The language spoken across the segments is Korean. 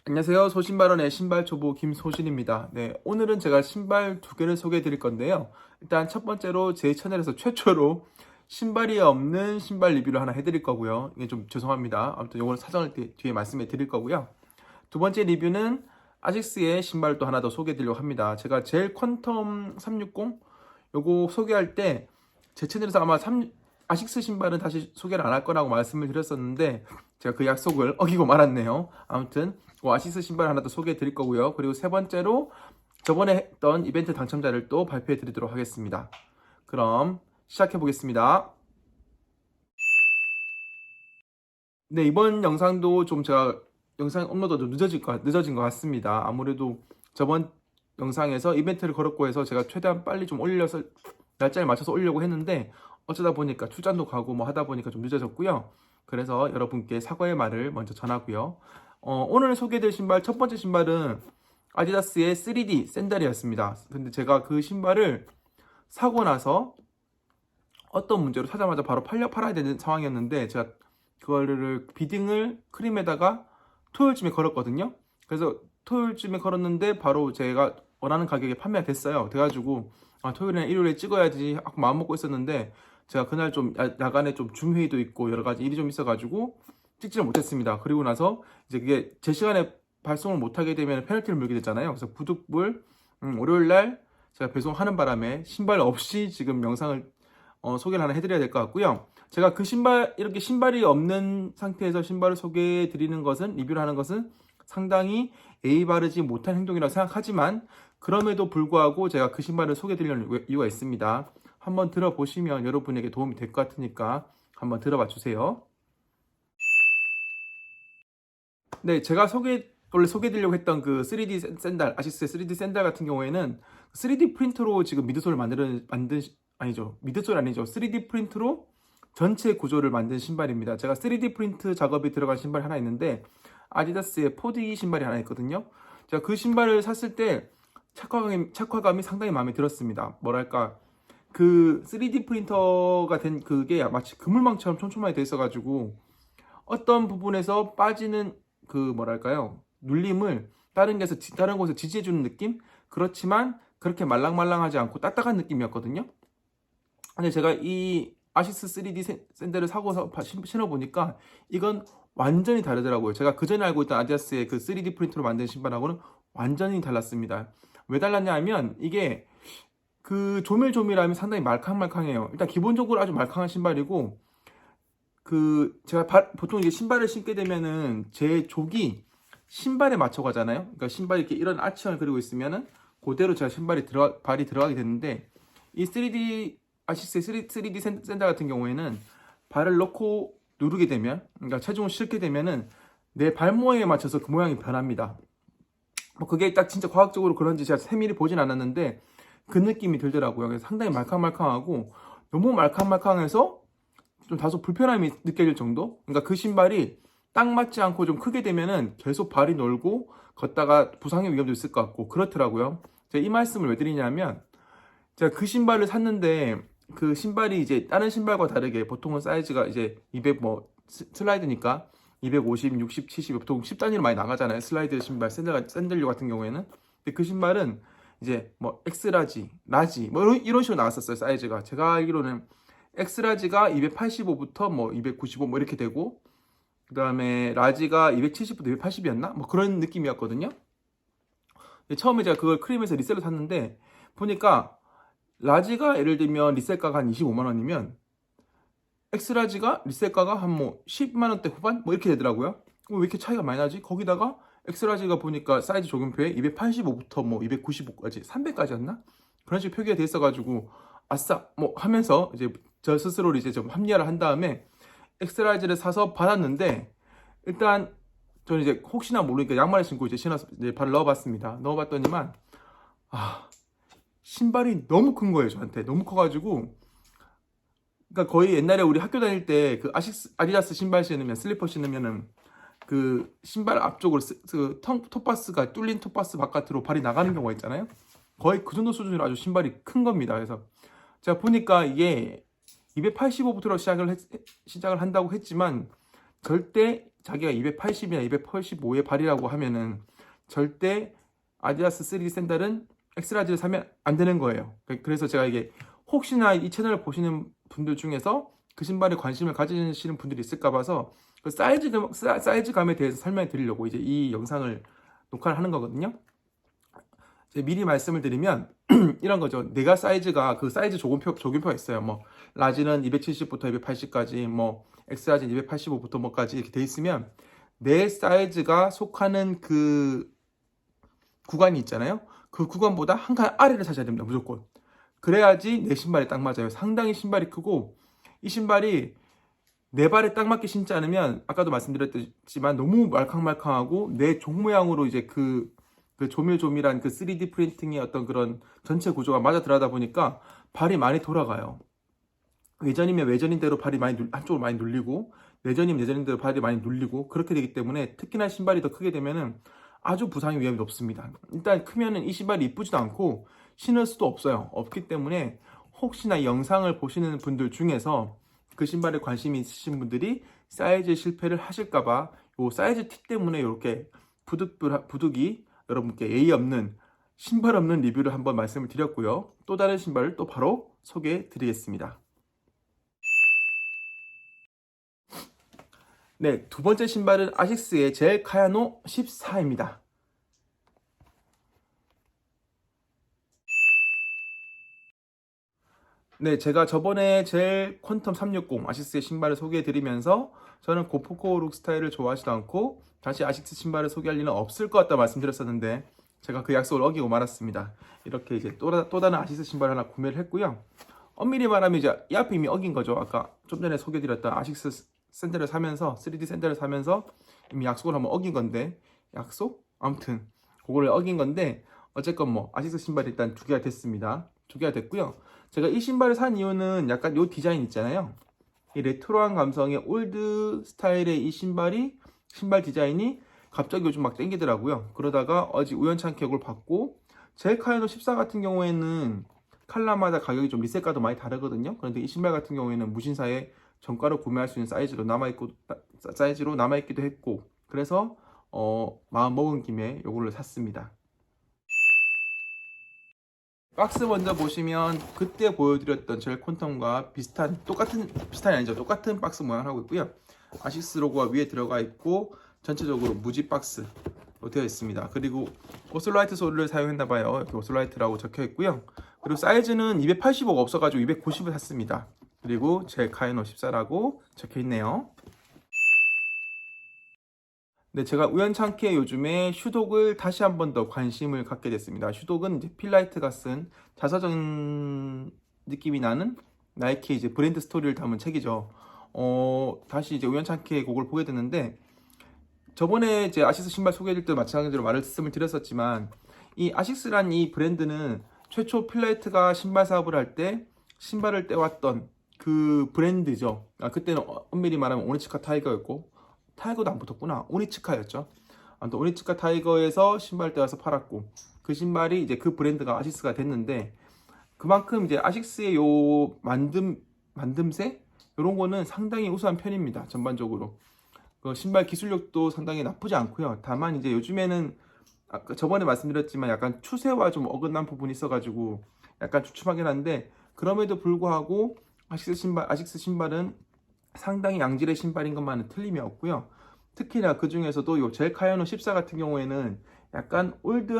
안녕하세요. 소신발언의 신발초보 김소신입니다. 네, 오늘은 제가 신발 두 개를 소개해 드릴 건데요. 일단 첫 번째로 제 채널에서 최초로 신발이 없는 신발 리뷰를 하나 해드릴 거고요. 이게 좀 죄송합니다. 아무튼 이거는 사정을 뒤에 말씀해 드릴 거고요. 두 번째 리뷰는 아식스의 신발 또 하나 더 소개해 드리려고 합니다. 제가 젤 퀀텀 360 요거 소개할 때 제 채널에서 아마 아식스 신발은 다시 소개를 안 할 거라고 말씀을 드렸었는데 제가 그 약속을 어기고 말았네요. 아무튼 아식스 신발 하나 더 소개해 드릴 거고요. 그리고 세 번째로 저번에 했던 이벤트 당첨자를 또 발표해 드리도록 하겠습니다. 그럼 시작해 보겠습니다. 네, 이번 영상도 좀 제가 영상 업로드가 좀 늦어진 것 같습니다. 아무래도 저번 영상에서 이벤트를 걸었고 해서 제가 최대한 빨리 좀 올려서 날짜를 맞춰서 올리려고 했는데 어쩌다 보니까 출장도 가고 뭐 하다 보니까 좀 늦어졌고요. 그래서 여러분께 사과의 말을 먼저 전하고요. 오늘 소개해드릴 신발, 첫 번째 신발은 아디다스의 3D 샌들이었습니다. 근데 제가 그 신발을 사고 나서 어떤 문제로 사자마자 바로 팔아야 되는 상황이었는데 제가 그거를 비딩을 크림에다가 토요일쯤에 걸었거든요. 그래서 토요일쯤에 걸었는데 바로 제가 원하는 가격에 판매가 됐어요. 돼가지고 토요일이나 일요일에 찍어야지 하고 마음먹고 있었는데 제가 그날 좀 야간에 좀 줌회의도 있고 여러 가지 일이 좀 있어가지고 찍지를 못했습니다. 그리고 나서 이제 그게 제 시간에 발송을 못하게 되면 페널티를 물게 됐잖아요. 그래서 부득불 월요일날 제가 배송하는 바람에 신발 없이 지금 영상을 소개를 하나 해드려야 될 것 같고요. 제가 그 신발, 이렇게 신발이 없는 상태에서 신발을 소개해 드리는 것은, 리뷰를 하는 것은 상당히 예의 바르지 못한 행동이라고 생각하지만 그럼에도 불구하고 제가 그 신발을 소개해 드리려는 이유가 있습니다. 한번 들어보시면 여러분에게 도움이 될 것 같으니까 한번 들어봐 주세요. 네, 제가 원래 소개해드리려고 했던 그 3D 샌들, 아시스의 3D 샌들 같은 경우에는 3D 프린터로 지금 미드솔을 미드솔 아니죠. 3D 프린트로 전체 구조를 만든 신발입니다. 제가 3D 프린트 작업이 들어간 신발이 하나 있는데 아디다스의 4D 신발이 하나 있거든요. 제가 그 신발을 샀을 때 착화감이 상당히 마음에 들었습니다. 뭐랄까, 그 3D 프린터가 된 그게 마치 그물망처럼 촘촘하게 돼 있어가지고 어떤 부분에서 빠지는 그 뭐랄까요, 눌림을 다른 곳에서 지지해주는 느낌? 그렇지만 그렇게 말랑말랑하지 않고 딱딱한 느낌이었거든요. 근데 제가 이 아시스 3D 샌들을 사고서 신어보니까 이건 완전히 다르더라고요. 제가 그전에 알고 있던 아디다스의 그 3D 프린트로 만든 신발하고는 완전히 달랐습니다. 왜 달랐냐 하면 이게 그 조밀조밀함이 상당히 말캉말캉해요. 일단 기본적으로 아주 말캉한 신발이고, 제가 보통 이게 신발을 신게 되면은 제 족이 신발에 맞춰 가잖아요. 그러니까 신발이 이렇게 이런 아치형을 그리고 있으면은 그대로 제가 발이 들어가게 되는데, 이 아시스의 3D 샌들 같은 경우에는 발을 넣고 누르게 되면, 그러니까 체중을 실게 되면은 내 발 모양에 맞춰서 그 모양이 변합니다. 뭐 그게 딱 진짜 과학적으로 그런지 제가 세밀히 보진 않았는데 그 느낌이 들더라고요. 그래서 상당히 말캉말캉하고 너무 말캉말캉해서 좀 다소 불편함이 느껴질 정도? 그러니까 그 신발이 딱 맞지 않고 좀 크게 되면은 계속 발이 놀고 걷다가 부상의 위험도 있을 것 같고 그렇더라고요. 제가 이 말씀을 왜 드리냐면 제가 그 신발을 샀는데 그 신발이 이제 다른 신발과 다르게 보통은 사이즈가 이제 200 슬라이드니까 250, 60, 70 보통 10단위로 많이 나가잖아요. 슬라이드 신발, 샌들류 같은 경우에는. 근데 그 신발은 이제 뭐 엑스라지, 라지 뭐 이런 식으로 나왔었어요. 사이즈가. 제가 알기로는 엑스라지가 285부터 뭐 295 뭐 이렇게 되고 그 다음에 라지가 270부터 280이었나? 뭐 그런 느낌이었거든요. 처음에 제가 그걸 크림에서 리셀로 샀는데 보니까 라지가 예를 들면 리셀가가 한 25만 원이면 엑스라지가 리셀가가 한 뭐 10만 원대 후반? 뭐 이렇게 되더라고요. 왜 이렇게 차이가 많이 나지? 거기다가 엑스라지가 보니까 사이즈 적용표에 285부터 뭐 295까지 300까지였나? 그런 식으로 표기가 돼 있어가지고 아싸 뭐 하면서 이제 저 스스로를 이제 좀 합리화를 한 다음에 엑스라지를 사서 받았는데 일단 저는 이제 혹시나 모르니까 양말을 신고 이제 발을 넣어봤습니다. 넣어봤더니만 신발이 너무 큰 거예요. 저한테 너무 커가지고 그러니까 거의 옛날에 우리 학교 다닐 때 그 아디다스 신발 신으면 슬리퍼 신으면은 그 신발 앞쪽으로 그 톱바스가 뚫린 톱바스 바깥으로 발이 나가는 경우가 있잖아요. 거의 그 정도 수준으로 아주 신발이 큰 겁니다. 그래서 제가 보니까 이게 285부터로 시작을 한다고 했지만 절대 자기가 280이나 285의 발이라고 하면은 절대 아디다스 3D 샌들은 엑스라지를 사면 안 되는 거예요. 그래서 제가 이게 혹시나 이 채널을 보시는 분들 중에서 그 신발에 관심을 가지시는 분들이 있을까 봐서 그 사이즈감에 대해서 설명해 드리려고 이제 이 영상을 녹화를 하는 거거든요. 미리 말씀을 드리면 이런 거죠. 내가 사이즈가 그 사이즈 조균표가 있어요. 뭐 라지는 270부터 280까지, 뭐 엑스라지는 285부터 뭐까지 이렇게 돼 있으면 내 사이즈가 속하는 그 구간이 있잖아요. 그 구간보다 한 칸 아래를 찾아야 됩니다. 무조건. 그래야지 내 신발에 딱 맞아요. 상당히 신발이 크고 이 신발이 내 발에 딱 맞게 신지 않으면 아까도 말씀드렸지만 너무 말캉말캉하고 내 종 모양으로 이제 그 조밀조밀한 그 3D 프린팅의 어떤 그런 전체 구조가 맞아 들어가다 보니까 발이 많이 돌아가요. 외전이면 외전인 대로 발이 한쪽으로 많이 눌리고, 내전이면 내전인 대로 발이 많이 눌리고, 그렇게 되기 때문에 특히나 신발이 더 크게 되면은 아주 부상의 위험이 높습니다. 일단 크면은 이 신발이 이쁘지도 않고 신을 수도 없어요. 없기 때문에 혹시나 이 영상을 보시는 분들 중에서 그 신발에 관심이 있으신 분들이 사이즈 실패를 하실까봐 요 사이즈 팁 때문에 이렇게 부득이 여러분께 예의 없는 신발 없는 리뷰를 한번 말씀을 드렸고요. 또 다른 신발을 또 바로 소개해 드리겠습니다. 네, 두 번째 신발은 아식스의 젤 카야노 14입니다. 네, 제가 저번에 젤 퀀텀 360 아식스의 신발을 소개해 드리면서 저는 고프코 룩 스타일을 좋아하지도 않고 다시 아식스 신발을 소개할 일은 없을 것 같다 말씀드렸었는데 제가 그 약속을 어기고 말았습니다. 이렇게 이제 또 다른 아식스 신발 하나 구매를 했고요. 엄밀히 말하면 이제 이 앞에 이미 어긴 거죠. 아까 좀 전에 소개드렸던 아식스 샌들을 사면서 3D 샌들을 사면서 이미 약속을 한번 어긴 건데 약속? 아무튼 그거를 어긴 건데 어쨌건 뭐 아식스 신발이 일단 두 개가 됐습니다. 두 개가 됐고요. 제가 이 신발을 산 이유는 약간 요 디자인 있잖아요. 이 레트로한 감성의 올드 스타일의 이 신발 디자인이 갑자기 요즘 막 땡기더라고요. 그러다가 어제 우연찮게 이걸 봤고 젤 카야노 14 같은 경우에는 컬러마다 가격이 좀 리셋가도 많이 다르거든요. 그런데 이 신발 같은 경우에는 무신사에 정가로 구매할 수 있는 사이즈로 남아있기도 했고 그래서 마음 먹은 김에 요거를 샀습니다. 박스 먼저 보시면 그때 보여드렸던 젤 콘텀과 똑같은 박스 모양을 하고 있고요. 아식스 로고가 위에 들어가 있고 전체적으로 무지 박스로 되어 있습니다. 그리고 오슬라이트 소리를 사용했나봐요. 이렇게 오슬라이트라고 적혀 있고요. 그리고 사이즈는 285가 없어가지고 290을 샀습니다. 그리고 젤 카야노 14라고 적혀 있네요. 네, 제가 우연찮게 요즘에 슈독을 다시 한 번 더 관심을 갖게 됐습니다. 슈독은 이제 필라이트가 쓴 자서전 느낌이 나는 나이키 이제 브랜드 스토리를 담은 책이죠. 다시 이제 우연찮게 그걸 보게 됐는데 저번에 제 아식스 신발 소개해줄 때 마찬가지로 말씀을 드렸었지만 이 아식스란 이 브랜드는 최초 필라이트가 신발 사업을 할 때 신발을 떼왔던 그 브랜드죠. 그때는 엄밀히 말하면 오니츠카 타이거였고 타이거도 안 붙었구나. 오니츠카였죠. 아무튼 오니츠카 타이거에서 신발 떼와서 팔았고 그 신발이 이제 그 브랜드가 아식스가 됐는데 그만큼 이제 아식스의 요 만듦새 이런 거는 상당히 우수한 편입니다. 전반적으로 그 신발 기술력도 상당히 나쁘지 않고요. 다만 이제 요즘에는 저번에 말씀드렸지만 약간 추세와 좀 어긋난 부분이 있어가지고 약간 주춤하긴 한데 그럼에도 불구하고 아식스 신발은 상당히 양질의 신발인 것만은 틀림이 없고요. 특히나 그 중에서도 요 젤 카야노 14 같은 경우에는 약간 올드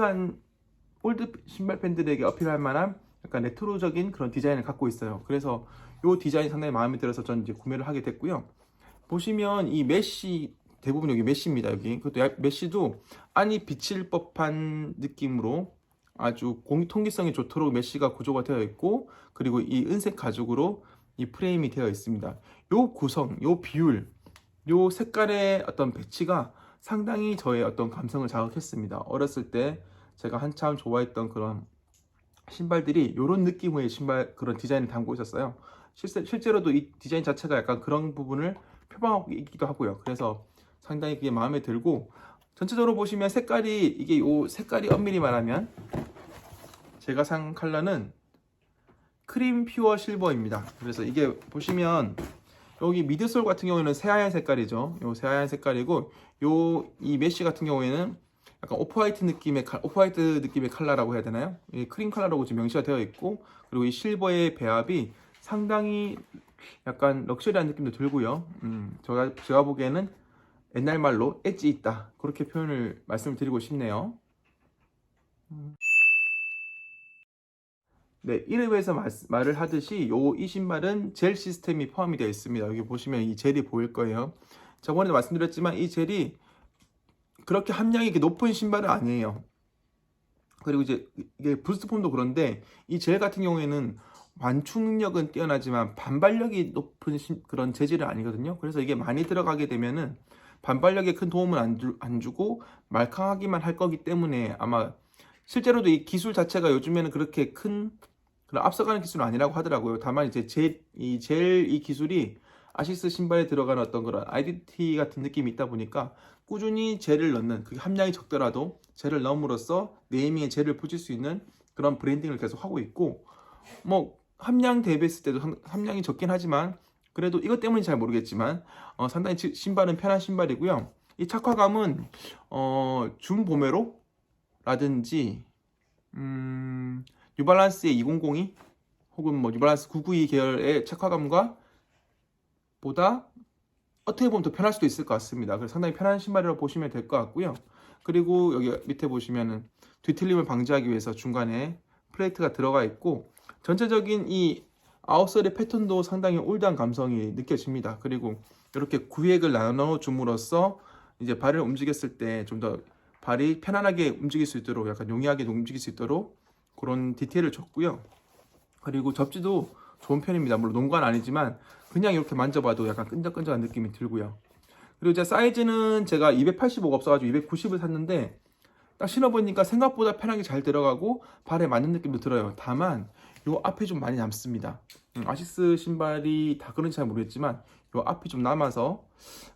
신발 팬들에게 어필할 만한 약간 레트로적인 그런 디자인을 갖고 있어요. 그래서 요 디자인이 상당히 마음에 들어서 저는 이제 구매를 하게 됐고요. 보시면 이 메쉬 대부분 여기 메쉬입니다. 여기 그것도 메쉬도 안이 비칠 법한 느낌으로 아주 통기성이 좋도록 메쉬가 구조가 되어 있고 그리고 이 은색 가죽으로 이 프레임이 되어 있습니다. 요 구성, 요 비율, 요 색깔의 어떤 배치가 상당히 저의 어떤 감성을 자극했습니다. 어렸을 때 제가 한참 좋아했던 그런 신발들이 이런 느낌의 신발 그런 디자인을 담고 있었어요. 실제로도 이 디자인 자체가 약간 그런 부분을 표방하고 있기도 하고요. 그래서 상당히 그게 마음에 들고 전체적으로 보시면 색깔이 엄밀히 말하면 제가 산 컬러는 크림 퓨어 실버입니다. 그래서 이게 보시면 여기 미드솔 같은 경우에는 새하얀 색깔이죠. 요 새하얀 색깔이고 요 이 메쉬 같은 경우에는 약간 오프화이트 느낌의 컬러라고 해야 되나요? 이 크림 컬러라고 지금 명시가 되어 있고, 그리고 이 실버의 배합이 상당히 약간 럭셔리한 느낌도 들고요. 제가 보기에는 옛날 말로 엣지 있다, 그렇게 표현을 말씀을 드리고 싶네요. 네, 이름에서 말을 하듯이 이 신발은 젤 시스템이 포함이 되어 있습니다. 여기 보시면 이 젤이 보일 거예요. 저번에도 말씀드렸지만 이 젤이 그렇게 함량이 높은 신발은 아니에요. 그리고 이제 이게 부스트폼도 그런데 이 젤 같은 경우에는 완충 능력은 뛰어나지만 반발력이 높은 그런 재질은 아니거든요. 그래서 이게 많이 들어가게 되면은 반발력에 큰 도움을 안 주고 말캉하기만 할 거기 때문에, 아마 실제로도 이 기술 자체가 요즘에는 그렇게 큰 그런 앞서가는 기술은 아니라고 하더라고요. 다만 이제 이 기술이 아시스 신발에 들어가는 어떤 그런 아이덴티티 같은 느낌이 있다 보니까 꾸준히 젤을 넣는, 그 함량이 적더라도 젤을 넣음으로써 네이밍에 젤을 붙일 수 있는 그런 브랜딩을 계속 하고 있고, 뭐 함량 대비했을 때도 함량이 적긴 하지만 그래도 이것 때문인지 잘 모르겠지만 상당히 신발은 편한 신발이고요. 이 착화감은 줌보메로라든지 뉴발란스의 2002 혹은 뭐 뉴발란스 992 계열의 착화감과 보다 어떻게 보면 더 편할 수도 있을 것 같습니다. 그래서 상당히 편한 신발이라고 보시면 될 것 같고요. 그리고 여기 밑에 보시면은 뒤틀림을 방지하기 위해서 중간에 플레이트가 들어가 있고, 전체적인 이 아웃솔의 패턴도 상당히 올드한 감성이 느껴집니다. 그리고 이렇게 구획을 나눠 줌으로써 이제 발을 움직였을 때 좀 더 발이 편안하게 움직일 수 있도록, 약간 용이하게 움직일 수 있도록 그런 디테일을 줬고요. 그리고 접지도 좋은 편입니다. 물론 농구는 아니지만 그냥 이렇게 만져봐도 약간 끈적끈적한 느낌이 들고요. 그리고 이제 사이즈는 제가 285가 없어가지고 290을 샀는데, 딱 신어보니까 생각보다 편하게 잘 들어가고 발에 맞는 느낌도 들어요. 다만 요 앞에 좀 많이 남습니다. 아시스 신발이 다 그런지 잘 모르겠지만 요 앞이 좀 남아서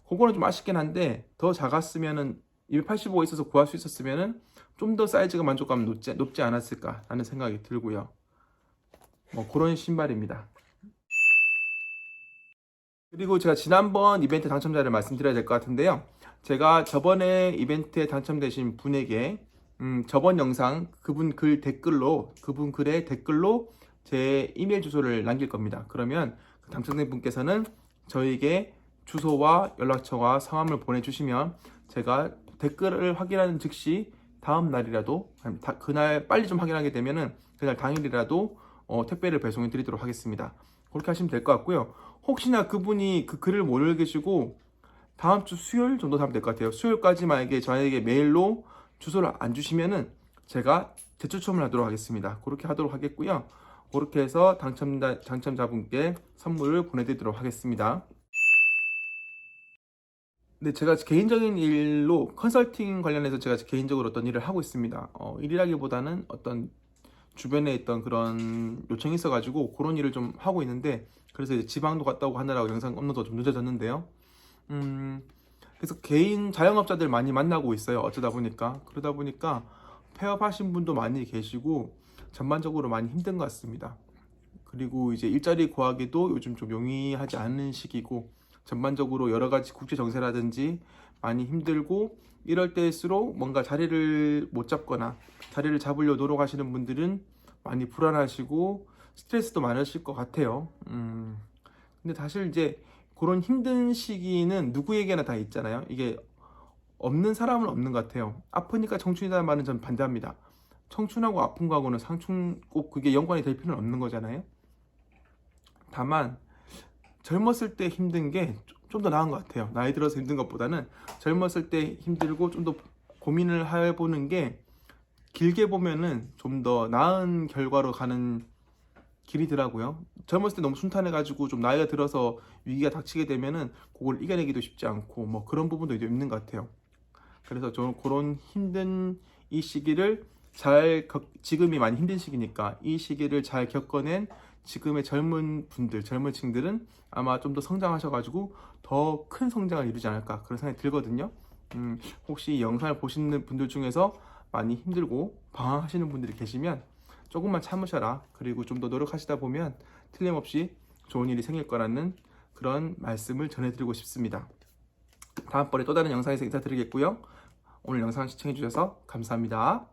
그거는 좀 아쉽긴 한데, 더 작았으면은 285가 있어서 구할 수 있었으면은 좀 더 사이즈가 만족감 높지 않았을까 하는 생각이 들고요. 뭐 그런 신발입니다. 그리고 제가 지난번 이벤트 당첨자를 말씀드려야 될 것 같은데요. 제가 저번에 이벤트에 당첨되신 분에게 저번 영상 그분 글의 댓글로 제 이메일 주소를 남길 겁니다. 그러면 그 당첨된 분께서는 저에게 주소와 연락처와 성함을 보내주시면 제가 댓글을 확인하는 즉시 다음 날이라도, 그날 빨리 좀 확인하게 되면은 그날 당일이라도 택배를 배송해 드리도록 하겠습니다. 그렇게 하시면 될 것 같고요. 혹시나 그분이 그 글을 못 읽으시고 다음 주 수요일 정도 하면 될 것 같아요. 수요일까지 만약에 저에게 메일로 주소를 안 주시면은 제가 재추첨을 하도록 하겠습니다. 그렇게 하도록 하겠고요. 그렇게 해서 당첨자분께 선물을 보내드리도록 하겠습니다. 네, 제가 개인적인 일로 컨설팅 관련해서 제가 개인적으로 어떤 일을 하고 있습니다. 일이라기보다는 어떤 주변에 있던 그런 요청이 있어가지고 그런 일을 좀 하고 있는데, 그래서 이제 지방도 갔다 오고 하느라고 영상 업로드가 좀 늦어졌는데요. 그래서 개인 자영업자들 많이 만나고 있어요. 어쩌다 보니까. 그러다 보니까 폐업하신 분도 많이 계시고 전반적으로 많이 힘든 것 같습니다. 그리고 이제 일자리 구하기도 요즘 좀 용이하지 않은 시기고, 전반적으로 여러 가지 국제 정세라든지 많이 힘들고, 이럴 때일수록 뭔가 자리를 못 잡거나 자리를 잡으려 노력하시는 분들은 많이 불안하시고 스트레스도 많으실 것 같아요. 근데 사실 이제 그런 힘든 시기는 누구에게나 다 있잖아요. 이게 없는 사람은 없는 것 같아요. 아프니까 청춘이라는 말은 전 반대합니다. 청춘하고 아픈 거하고는 꼭 그게 연관이 될 필요는 없는 거잖아요. 다만 젊었을 때 힘든 게 좀 더 나은 것 같아요. 나이 들어서 힘든 것보다는 젊었을 때 힘들고 좀 더 고민을 해보는 게 길게 보면은 좀 더 나은 결과로 가는 길이더라고요. 젊었을 때 너무 순탄해가지고 좀 나이가 들어서 위기가 닥치게 되면은 그걸 이겨내기도 쉽지 않고 뭐 그런 부분도 있는 것 같아요. 그래서 저는 그런 힘든 이 시기를 지금이 많이 힘든 시기니까 이 시기를 잘 겪어낸 지금의 젊은 층들은 아마 좀 더 성장하셔가지고 더 큰 성장을 이루지 않을까, 그런 생각이 들거든요. 혹시 이 영상을 보시는 분들 중에서 많이 힘들고 방황하시는 분들이 계시면 조금만 참으셔라. 그리고 좀 더 노력하시다 보면 틀림없이 좋은 일이 생길 거라는 그런 말씀을 전해드리고 싶습니다. 다음번에 또 다른 영상에서 인사드리겠고요. 오늘 영상 시청해주셔서 감사합니다.